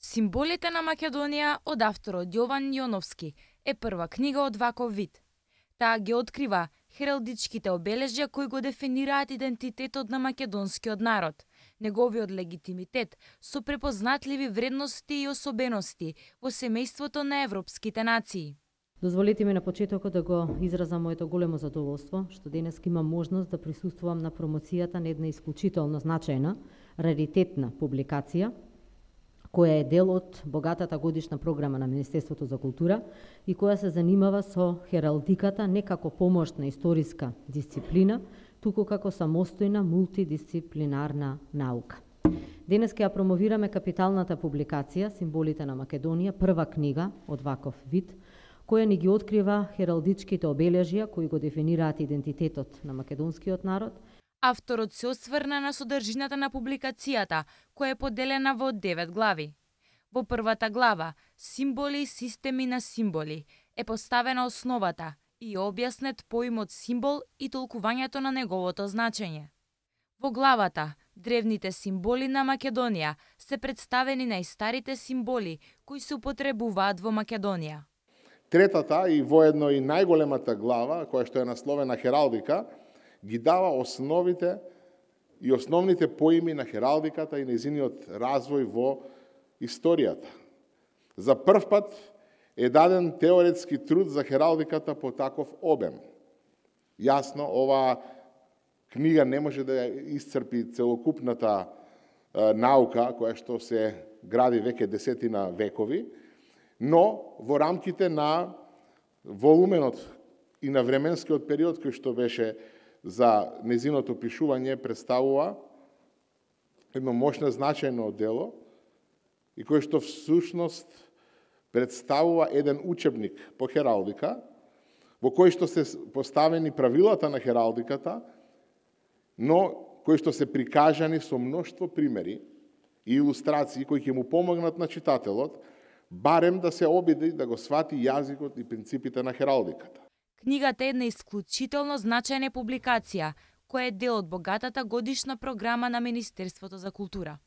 Символите на Македонија од авторот Јован Јоновски е прва книга од ваков вид. Таа ги открива хералдичките обележја кои го дефинираат идентитетот на македонскиот народ, неговиот легитимитет со препознатливи вредности и особености во семејството на европските нации. Дозволете ми на почетокот да го изразам моето големо задоволство што денес имам можност да присуствувам на промоцијата на една исклучително значајна, раритетна публикација, која е дел од богатата годишна програма на Министерството за култура и која се занимава со хералдиката не како помошна историска дисциплина, туку како самостојна мултидисциплинарна наука. Денес ќе ја промовираме капиталната публикација Символите на Македонија, прва книга од ваков вид, која ни ги открива хералдичките обележја кои го дефинираат идентитетот на македонскиот народ. Авторот се осврна на содржината на публикацијата, која е поделена во 9 глави. Во првата глава, Символи и системи на символи, е поставена основата и објаснет поимот символ и толкувањето на неговото значење. Во главата, древните символи на Македонија се представени најстарите символи кои се употребуваат во Македонија. Третата и воедно и најголемата глава, која што е насловена Хералдика, ги дава основите и основните поими на хералдиката и нејзиниот развој во историјата. За прв пат е даден теоретски труд за хералдиката по таков обем. Јасно, оваа книга не може да исцрпи целокупната наука која што се гради веќе десетина векови, но во рамките на волуменот и на временскиот период кој што беше за незиното пишување представува едно мощно значајно дело и кој што всушност представува еден учебник по хералдика, во кој што се поставени правилата на хералдиката, но кои што се прикажани со мноштво примери и илустрации кои ќе му помогнат на читателот барем да се обиди да го свати јазикот и принципите на хералдиката. Книгата е една исклучително значајна публикација, која е дел од богатата годишна програма на Министерството за култура.